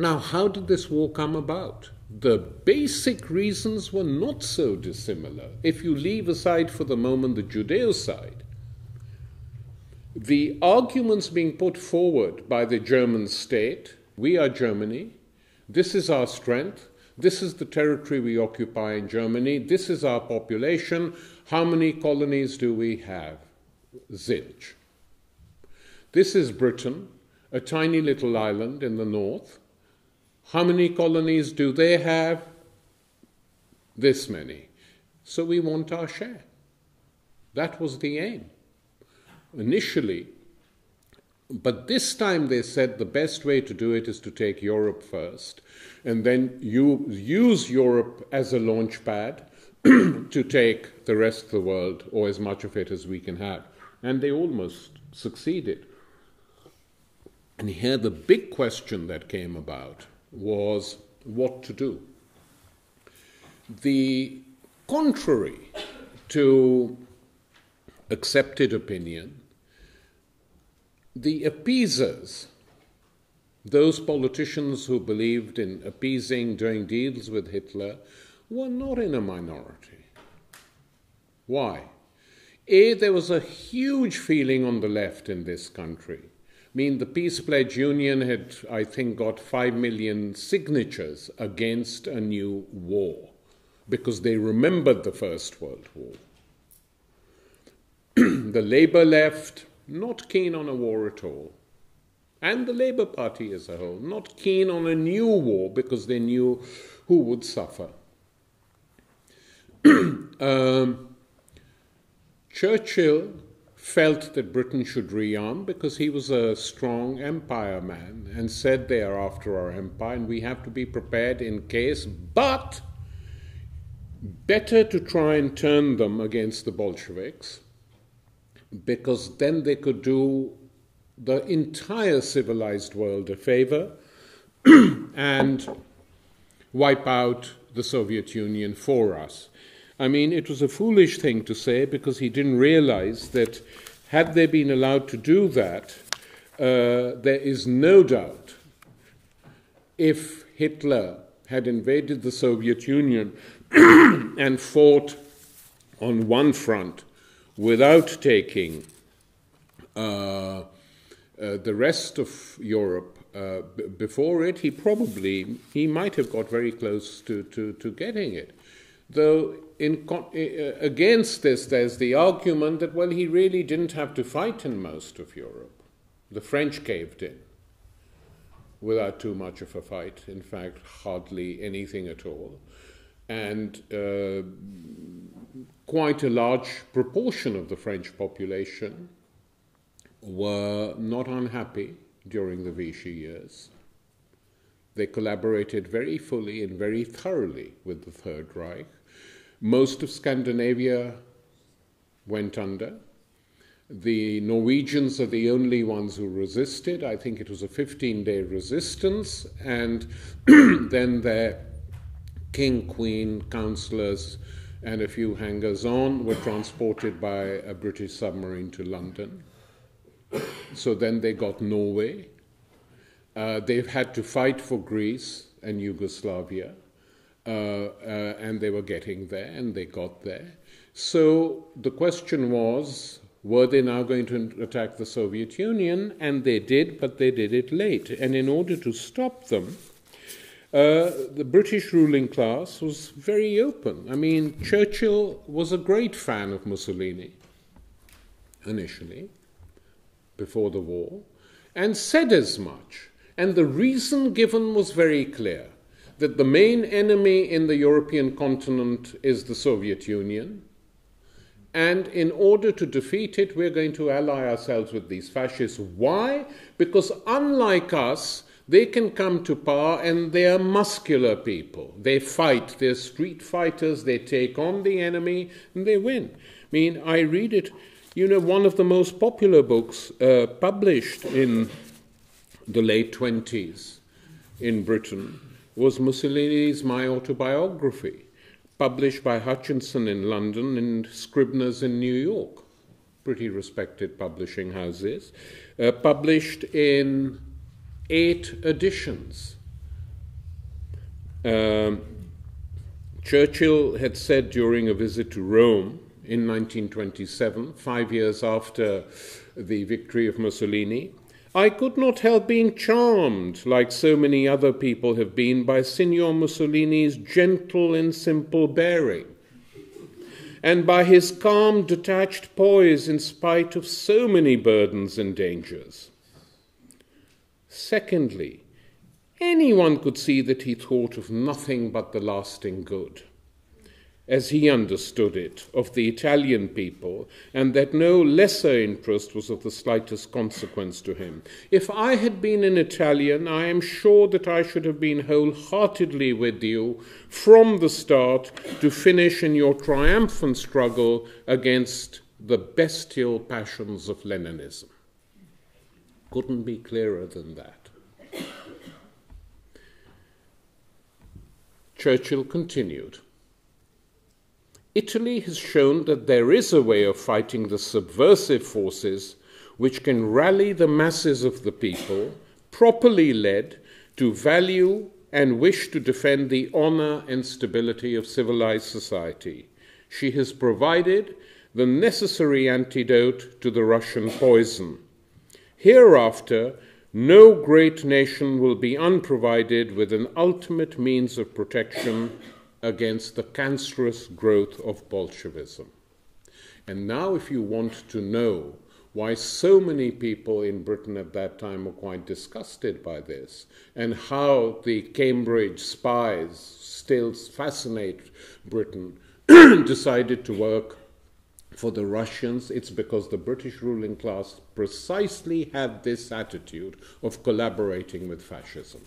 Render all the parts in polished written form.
Now, how did this war come about? The basic reasons were not so dissimilar. If you leave aside for the moment the Judeo-side, the arguments being put forward by the German state, we are Germany, this is our strength, this is the territory we occupy in Germany, this is our population, how many colonies do we have? Zilch. This is Britain, a tiny little island in the north. How many colonies do they have? This many. So we want our share. That was the aim initially. But this time they said the best way to do it is to take Europe first, and then you use Europe as a launch pad to take the rest of the world, or as much of it as we can have. And they almost succeeded. And here the big question that came about was what to do. The contrary to accepted opinion, the appeasers, those politicians who believed in appeasing, doing deals with Hitler, were not in a minority. Why? There was a huge feeling on the left in this country. I mean, the Peace Pledge Union had, I think, got 5 million signatures against a new war because they remembered the First World War. The Labour left, not keen on a war at all. And the Labour Party as a whole, not keen on a new war because they knew who would suffer. Churchill felt that Britain should rearm because he was a strong empire man and said they are after our empire and we have to be prepared in case, but better to try and turn them against the Bolsheviks because then they could do the entire civilized world a favor and wipe out the Soviet Union for us. I mean, it was a foolish thing to say because he didn't realize that had they been allowed to do that, there is no doubt if Hitler had invaded the Soviet Union and fought on one front without taking the rest of Europe before it, he might have got very close to getting it. Though against this, there's the argument that, well, he really didn't have to fight in most of Europe. The French caved in without too much of a fight, in fact, hardly anything at all. And quite a large proportion of the French population were not unhappy during the Vichy years. They collaborated very fully and very thoroughly with the Third Reich. Most of Scandinavia went under. The Norwegians are the only ones who resisted. I think it was a 15-day resistance, and then their king, queen, councillors, and a few hangers-on were transported by a British submarine to London. So then they got Norway. They've had to fight for Greece and Yugoslavia, and they were getting there, and they got there. So the question was, were they now going to attack the Soviet Union? And they did, but they did it late. And in order to stop them, the British ruling class was very open. I mean, Churchill was a great fan of Mussolini, initially, before the war, and said as much. And the reason given was very clear, that the main enemy in the European continent is the Soviet Union, and in order to defeat it, we're going to ally ourselves with these fascists. Why? Because unlike us, they can come to power and they are muscular people. They fight, they're street fighters, they take on the enemy, and they win. I mean, I read it, one of the most popular books published in the late 20s in Britain was Mussolini's My Autobiography, published by Hutchinson in London and Scribner's in New York, pretty respected publishing houses, published in 8 editions. Churchill had said during a visit to Rome in 1927, 5 years after the victory of Mussolini, "I could not help being charmed, like so many other people have been, by Signor Mussolini's gentle and simple bearing, and by his calm, detached poise in spite of so many burdens and dangers. Secondly, anyone could see that he thought of nothing but the lasting good, as he understood it, of the Italian people, and that no lesser interest was of the slightest consequence to him. If I had been an Italian, I am sure that I should have been wholeheartedly with you from the start to finish in your triumphant struggle against the bestial passions of Leninism." Couldn't be clearer than that. Churchill continued, "Italy has shown that there is a way of fighting the subversive forces which can rally the masses of the people, properly led, to value and wish to defend the honor and stability of civilized society. She has provided the necessary antidote to the Russian poison. Hereafter, no great nation will be unprovided with an ultimate means of protection against the cancerous growth of Bolshevism." And now, if you want to know why so many people in Britain at that time were quite disgusted by this, and how the Cambridge spies still fascinate Britain, decided to work for the Russians, it's because the British ruling class precisely had this attitude of collaborating with fascism,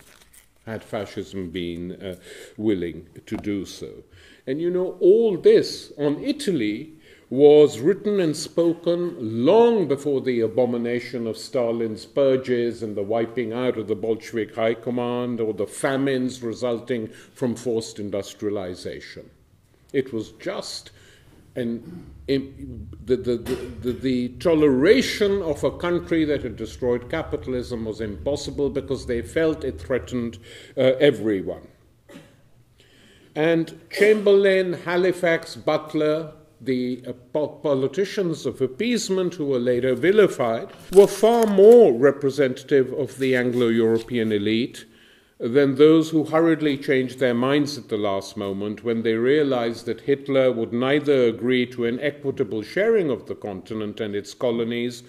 had fascism been willing to do so. And you know, all this on Italy was written and spoken long before the abomination of Stalin's purges and the wiping out of the Bolshevik high command, or the famines resulting from forced industrialization. It was just the toleration of a country that had destroyed capitalism was impossible because they felt it threatened everyone. And Chamberlain, Halifax, Butler, the politicians of appeasement who were later vilified, were far more representative of the Anglo-European elite than those who hurriedly changed their minds at the last moment when they realized that Hitler would neither agree to an equitable sharing of the continent and its colonies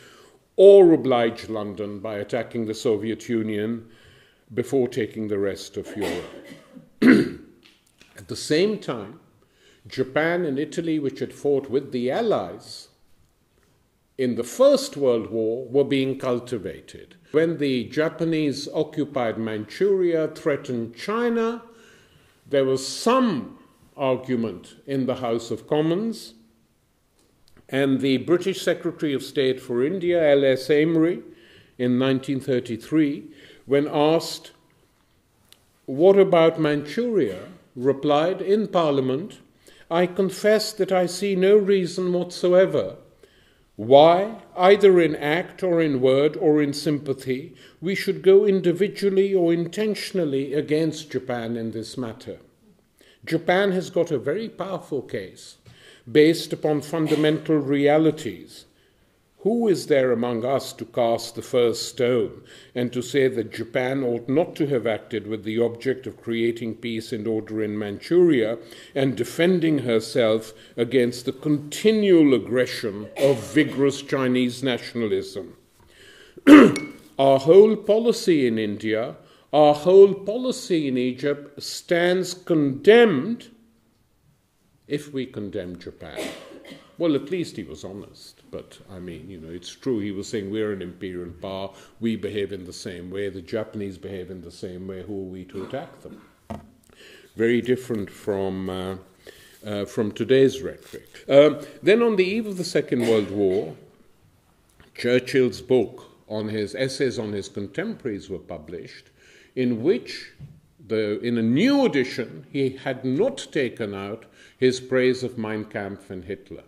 or oblige London by attacking the Soviet Union before taking the rest of Europe. At the same time, Japan and Italy, which had fought with the Allies in the First World War, were being cultivated. When the Japanese occupied Manchuria, threatened China, there was some argument in the House of Commons, and the British Secretary of State for India, L.S. Amery, in 1933, when asked, "What about Manchuria?" replied in Parliament, "I confess that I see no reason whatsoever why, either in act or in word or in sympathy, we should go individually or intentionally against Japan in this matter. Japan has got a very powerful case based upon fundamental realities. Who is there among us to cast the first stone and to say that Japan ought not to have acted with the object of creating peace and order in Manchuria and defending herself against the continual aggression of vigorous Chinese nationalism? Our whole policy in India, our whole policy in Egypt stands condemned if we condemn Japan." Well, at least he was honest. But, I mean, you know, it's true. He was saying we're an imperial power. We behave in the same way. The Japanese behave in the same way. Who are we to attack them? Very different from today's rhetoric. Then on the eve of the Second World War, Churchill's book on his essays on his contemporaries were published, in which, in a new edition, he had not taken out his praise of Mein Kampf and Hitler,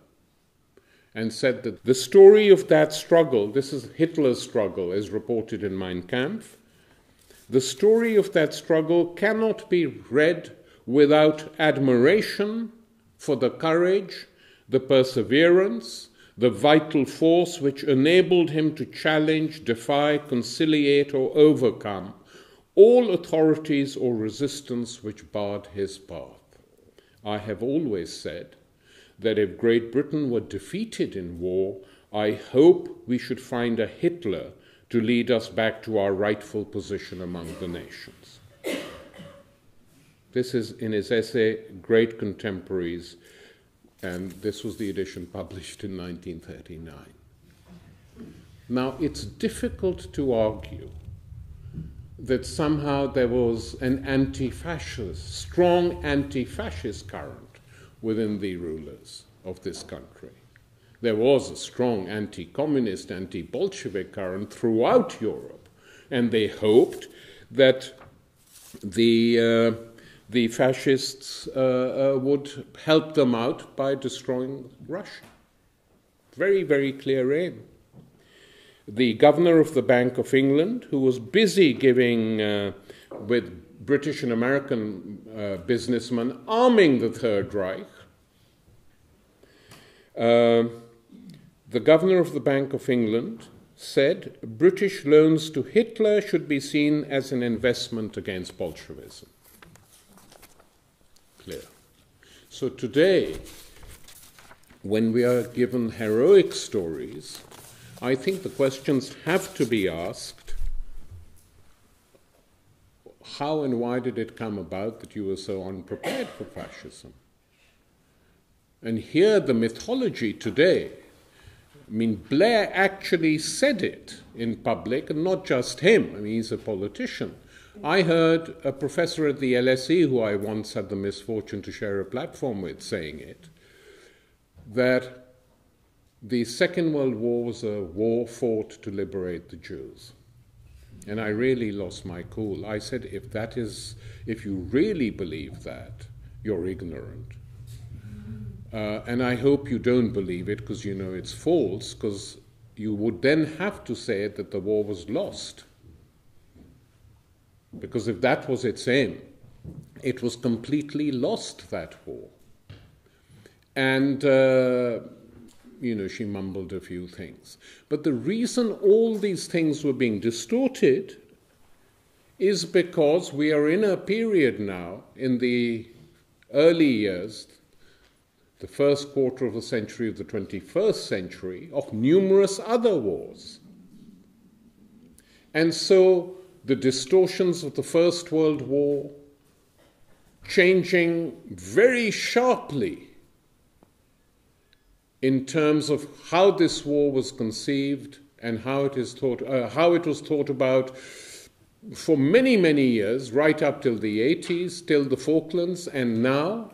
and said that the story of that struggle, this is Hitler's struggle as reported in Mein Kampf, The story of that struggle cannot be read without admiration for the courage, the perseverance, the vital force which enabled him to challenge, defy, conciliate, or overcome all authorities or resistance which barred his path. I have always said that if Great Britain were defeated in war, I hope we should find a Hitler to lead us back to our rightful position among the nations. This is in his essay, Great Contemporaries, and this was the edition published in 1939. Now, it's difficult to argue that somehow there was an anti-fascist, strong anti-fascist current within the rulers of this country. There was a strong anti-communist, anti-Bolshevik current throughout Europe, and they hoped that the fascists would help them out by destroying Russia. Very, very clear aim. The governor of the Bank of England, who was busy giving, with British and American businessmen, arming the Third Reich, the governor of the Bank of England said British loans to Hitler should be seen as an investment against Bolshevism. Clear. So today, when we are given heroic stories, I think the questions have to be asked: how and why did it come about that you were so unprepared for fascism? And here the mythology today, I mean, Blair actually said it in public, and not just him. I mean, he's a politician. I heard a professor at the LSE, who I once had the misfortune to share a platform with, saying it, that the Second World War was a war fought to liberate the Jews. And I really lost my cool. I said, if you really believe that, you're ignorant. And I hope you don't believe it because you know it's false, because you would then have to say that the war was lost. Because if that was its aim, it was completely lost, that war. And, she mumbled a few things. But the reason all these things were being distorted is because we are in a period now, in the early years, the first quarter of the century of the 21st century, of numerous other wars. And so the distortions of the First World War changing very sharply in terms of how this war was conceived and how it was thought about for many, many years, right up till the 80s, till the Falklands, and now.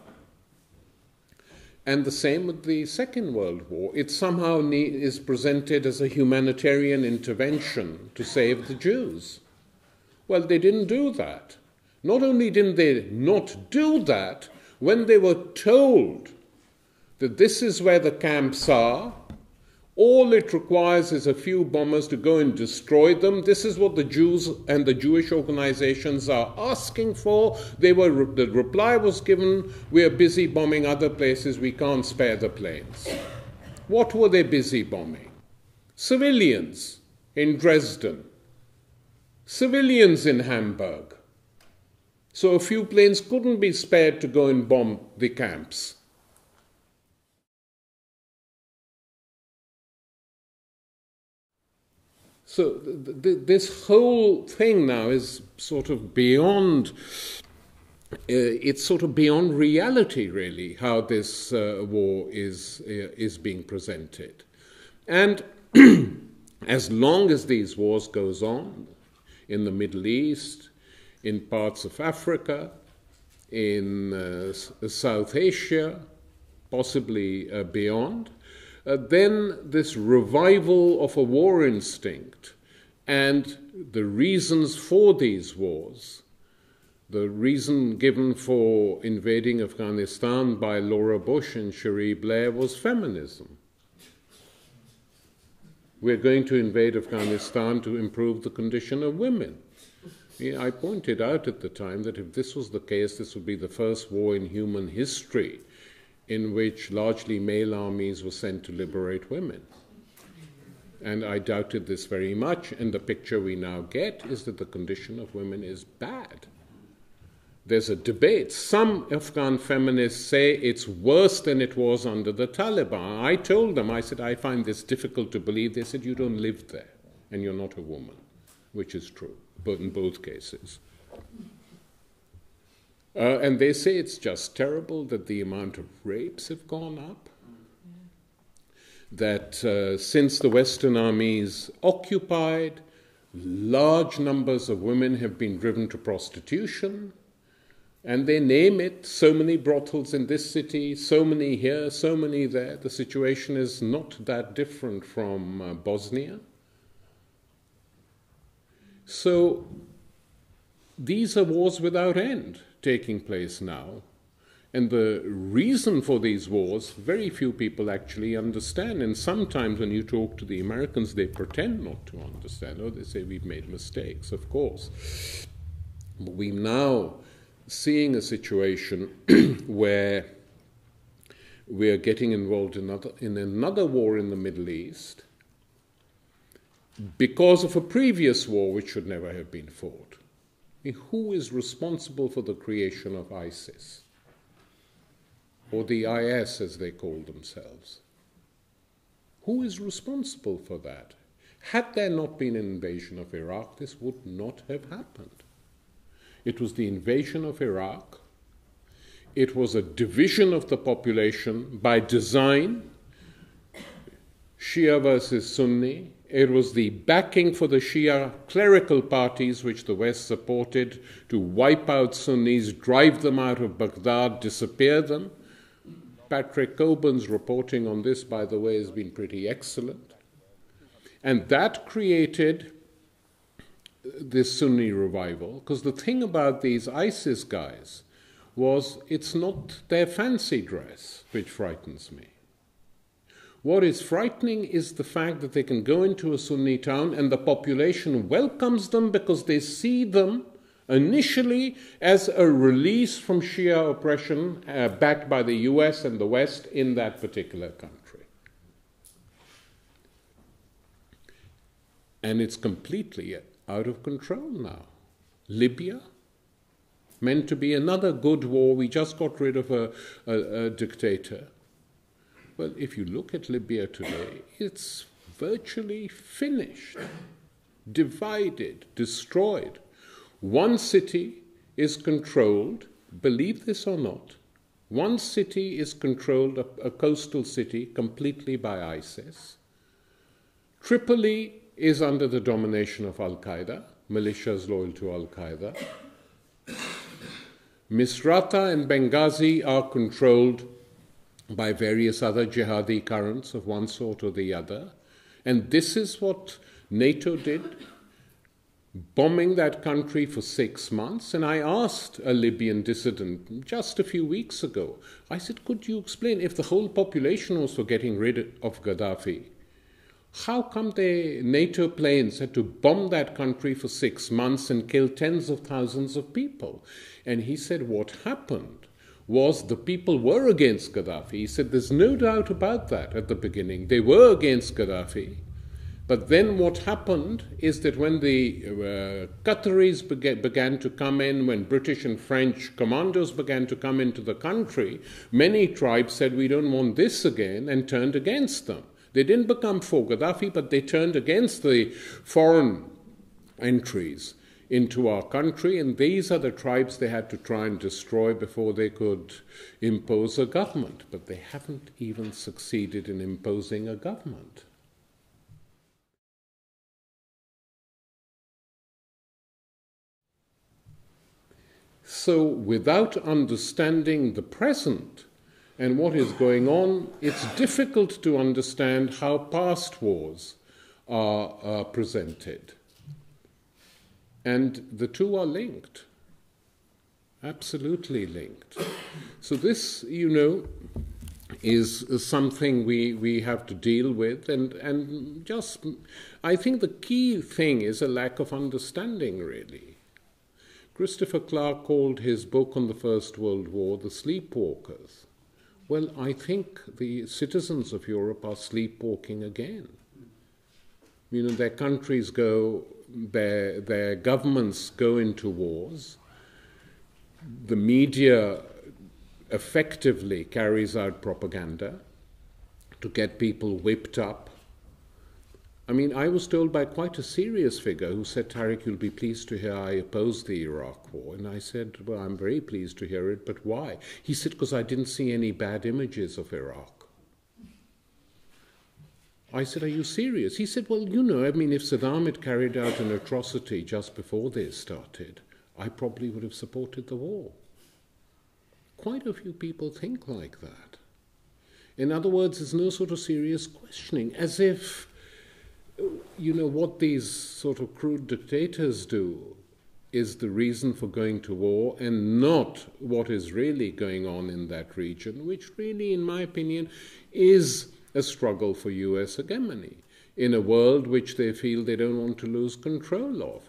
And the same with the Second World War. It somehow is presented as a humanitarian intervention to save the Jews. Well, they didn't do that. Not only didn't they not do that, when they were told that this is where the camps are, all it requires is a few bombers to go and destroy them. This is what the Jews and the Jewish organizations are asking for. The reply was given, we are busy bombing other places, we can't spare the planes. What were they busy bombing? Civilians in Dresden. Civilians in Hamburg. So a few planes couldn't be spared to go and bomb the camps. So this whole thing now is sort of beyond, it's sort of beyond reality, really, how this war is being presented. And as long as these wars goes on, in the Middle East, in parts of Africa, in South Asia, possibly beyond, then this revival of a war instinct and the reasons for these wars, the reason given for invading Afghanistan by Laura Bush and Cherie Blair was feminism. We're going to invade Afghanistan to improve the condition of women. I pointed out at the time that if this was the case, this would be the first war in human history in which largely male armies were sent to liberate women. And I doubted this very much, and the picture we now get is that the condition of women is bad. There's a debate. Some Afghan feminists say it's worse than it was under the Taliban. I told them, I said, I find this difficult to believe. They said, you don't live there, and you're not a woman, which is true, but in both cases. And they say it's just terrible that the amount of rapes have gone up, that since the Western armies occupied, large numbers of women have been driven to prostitution, and they name it, so many brothels in this city, so many here, so many there. The situation is not that different from Bosnia. So these are wars without end taking place now. And the reason for these wars, very few people actually understand. And sometimes when you talk to the Americans, they pretend not to understand. Oh, they say we've made mistakes, of course. But we're now seeing a situation where we are getting involved in another war in the Middle East because of a previous war which should never have been fought. I mean, who is responsible for the creation of ISIS? Or the IS, as they call themselves? Who is responsible for that? Had there not been an invasion of Iraq, this would not have happened. It was the invasion of Iraq. It was a division of the population by design, Shia versus Sunni. It was the backing for the Shia clerical parties which the West supported to wipe out Sunnis, drive them out of Baghdad, disappear them. Patrick Coburn's reporting on this, by the way, has been pretty excellent. And that created this Sunni revival, because the thing about these ISIS guys was it's not their fancy dress which frightens me. What is frightening is the fact that they can go into a Sunni town and the population welcomes them because they see them initially as a release from Shia oppression backed by the US and the West in that particular country. And it's completely out of control now. Libya, meant to be another good war. We just got rid of a dictator. Well, if you look at Libya today, it's virtually finished, divided, destroyed. One city is controlled, believe this or not, one city is controlled, a coastal city, completely by ISIS. Tripoli is under the domination of Al-Qaeda, militias loyal to Al-Qaeda. Misrata and Benghazi are controlled by various other jihadi currents of one sort or the other. And this is what NATO did, bombing that country for 6 months. And I asked a Libyan dissident just a few weeks ago, I said, could you explain, if the whole population was for getting rid of Gaddafi, how come the NATO planes had to bomb that country for 6 months and kill tens of thousands of people? And he said what happened was the people were against Gaddafi. He said there's no doubt about that at the beginning. They were against Gaddafi. But then what happened is that when the Qataris began to come in, when British and French commandos began to come into the country, many tribes said we don't want this again and turned against them. They didn't become for Gaddafi, but they turned against the foreign entries into our country, and these are the tribes they had to try and destroy before they could impose a government. But they haven't even succeeded in imposing a government. So without understanding the present and what is going on, it's difficult to understand how past wars are presented. And the two are linked, absolutely linked. So this, is something we have to deal with. And just, I think the key thing is a lack of understanding, really. Christopher Clark called his book on the First World War The Sleepwalkers. Well, I think the citizens of Europe are sleepwalking again. You know, their countries go, their governments go into wars. The media effectively carries out propaganda to get people whipped up. I mean, I was told by quite a serious figure who said, Tariq, you'll be pleased to hear I opposed the Iraq war. And I said, well, I'm very pleased to hear it, but why? He said, because I didn't see any bad images of Iraq. I said, are you serious? He said, well, you know, I mean, if Saddam had carried out an atrocity just before this started, I probably would have supported the war. Quite a few people think like that. In other words, there's no sort of serious questioning, as if, you know, what these sort of crude dictators do is the reason for going to war and not what is really going on in that region, which really, in my opinion, is a struggle for US hegemony in a world which they feel they don't want to lose control of.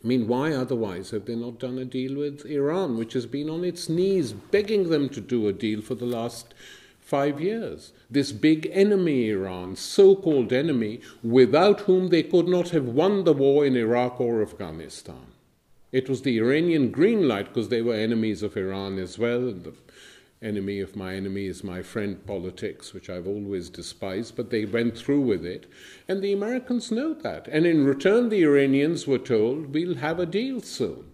I mean, why otherwise have they not done a deal with Iran, which has been on its knees begging them to do a deal for the last 5 years? This big enemy, Iran, so-called enemy, without whom they could not have won the war in Iraq or Afghanistan. It was the Iranian green light, because they were enemies of Iran as well. The enemy of my enemy is my friend politics, which I've always despised, but they went through with it. And the Americans know that. And in return, the Iranians were told, we'll have a deal soon.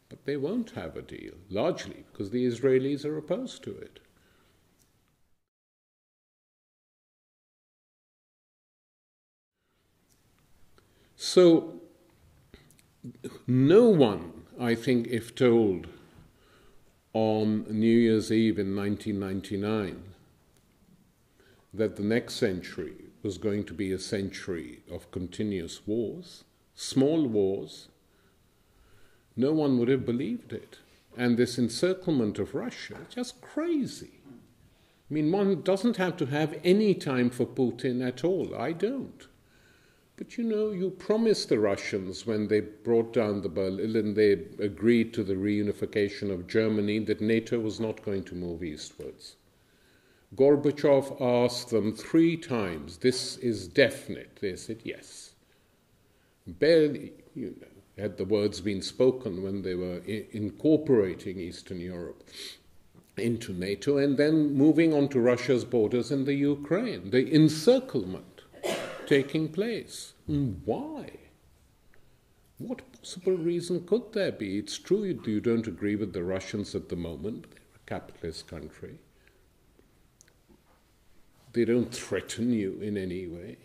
But they won't have a deal, largely because the Israelis are opposed to it. So, no one, I think, if told on New Year's Eve in 1999 that the next century was going to be a century of continuous wars, small wars, no one would have believed it. And this encirclement of Russia, just crazy. I mean, one doesn't have to have any time for Putin at all. I don't. But you know, you promised the Russians when they brought down the Berlin, they agreed to the reunification of Germany, that NATO was not going to move eastwards. Gorbachev asked them 3 times, this is definite. They said yes. Barely, you know, had the words been spoken when they were incorporating Eastern Europe into NATO and then moving on to Russia's borders in the Ukraine, the encirclement taking place. Why? What possible reason could there be? It's true you don't agree with the Russians at the moment. They're a capitalist country. They don't threaten you in any way.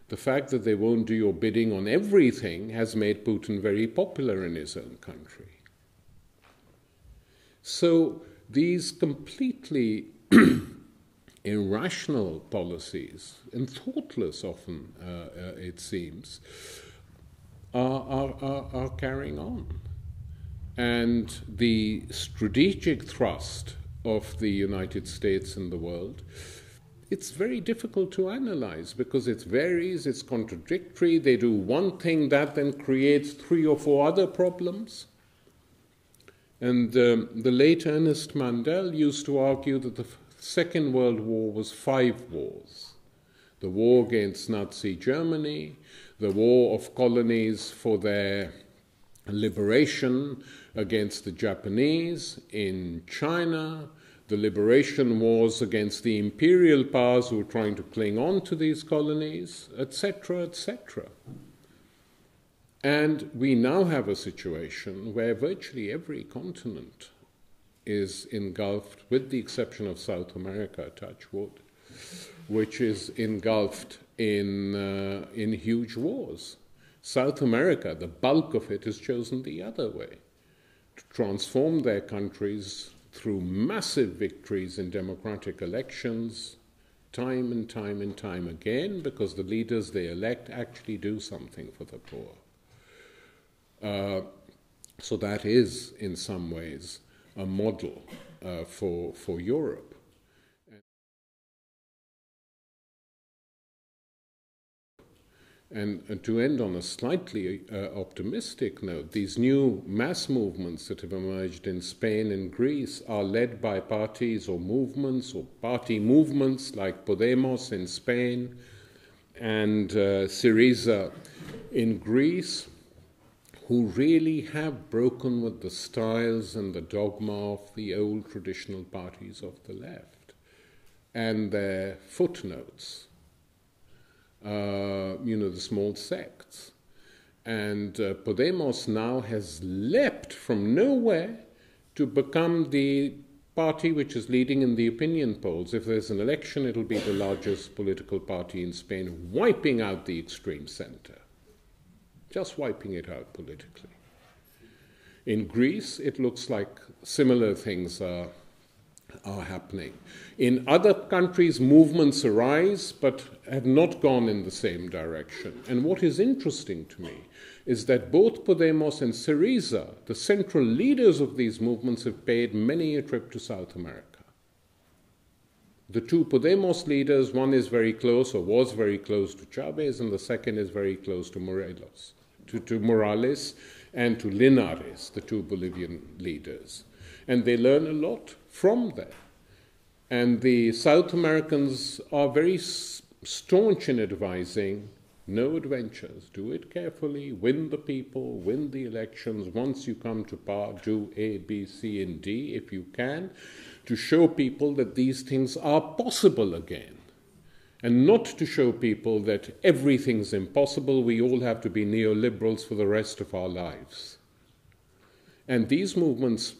The fact that they won't do your bidding on everything has made Putin very popular in his own country. So these completely irrational policies, and thoughtless often, it seems, are carrying on. And the strategic thrust of the United States in the world, it's very difficult to analyze because it varies, it's contradictory. They do one thing that then creates 3 or 4 other problems. And the late Ernest Mandel used to argue that the Second World War was 5 wars. The war against Nazi Germany, the war of colonies for their liberation against the Japanese in China, the liberation wars against the imperial powers who were trying to cling on to these colonies, etc., etc. And we now have a situation where virtually every continent is engulfed, with the exception of South America, touch wood, which is engulfed in huge wars. South America, the bulk of it, has chosen the other way, to transform their countries through massive victories in democratic elections, time and time and time again, because the leaders they elect actually do something for the poor. So that is, in some ways, a model for Europe. And to end on a slightly optimistic note, these new mass movements that have emerged in Spain and Greece are led by parties or movements or party movements like Podemos in Spain and Syriza in Greece, who really have broken with the styles and the dogma of the old traditional parties of the left and their footnotes. The small sects. And Podemos now has leapt from nowhere to become the party which is leading in the opinion polls. If there's an election, it'll be the largest political party in Spain, wiping out the extreme center. Just wiping it out politically. In Greece, it looks like similar things are happening. In other countries, movements arise, but have not gone in the same direction. And what is interesting to me is that both Podemos and Syriza, the central leaders of these movements, have paid many a trip to South America. The two Podemos leaders, one is very close or was very close to Chavez, and the second is very close to Morales and to Linares, the two Bolivian leaders. And they learn a lot from them. And the South Americans are very staunch in advising no adventures. Do it carefully, win the people, win the elections. Once you come to power, do A, B, C, and D if you can, to show people that these things are possible again. And not to show people that everything's impossible, we all have to be neoliberals for the rest of our lives. And these movements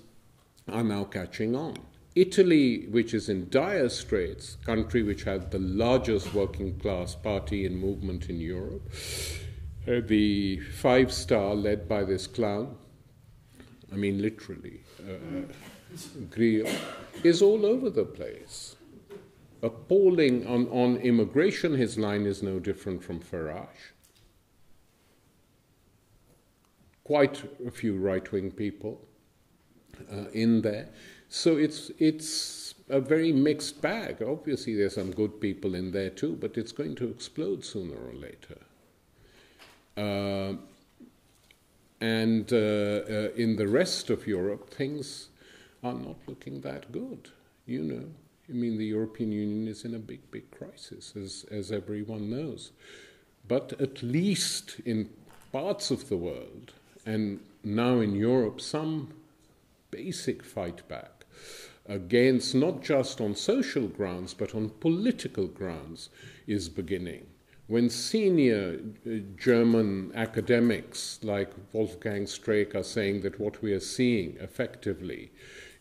are now catching on. Italy, which is in dire straits, country which had the largest working class party and movement in Europe, the Five Star led by this clown, I mean literally, Grillo, is all over the place. Appalling on immigration, his line is no different from Farage. Quite a few right-wing people in there. So it's a very mixed bag. Obviously, there's some good people in there too, but it's going to explode sooner or later. And in the rest of Europe, things are not looking that good. You know, I mean, the European Union is in a big, big crisis, as everyone knows. But at least in parts of the world, and now in Europe, some basic fight back against, not just on social grounds, but on political grounds, is beginning. When senior German academics like Wolfgang Streeck are saying that what we are seeing effectively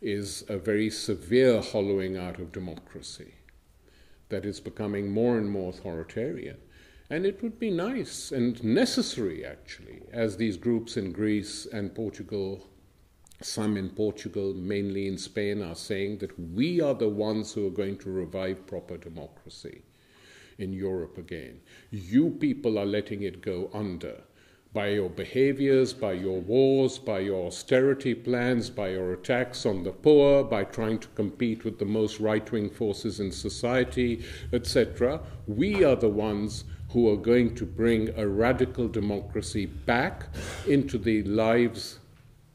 is a very severe hollowing out of democracy, that it's becoming more and more authoritarian. And it would be nice and necessary, actually, as these groups in Greece and Portugal, some in Portugal, mainly in Spain, are saying that we are the ones who are going to revive proper democracy in Europe again. You people are letting it go under by your behaviors, by your wars, by your austerity plans, by your attacks on the poor, by trying to compete with the most right-wing forces in society, etc. We are the ones who are going to bring a radical democracy back into the lives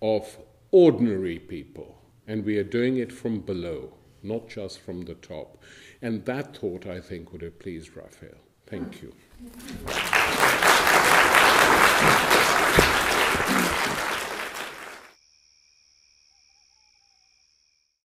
of ordinary people. And we are doing it from below, not just from the top. And that thought, I think, would have pleased Raphael. Thank you.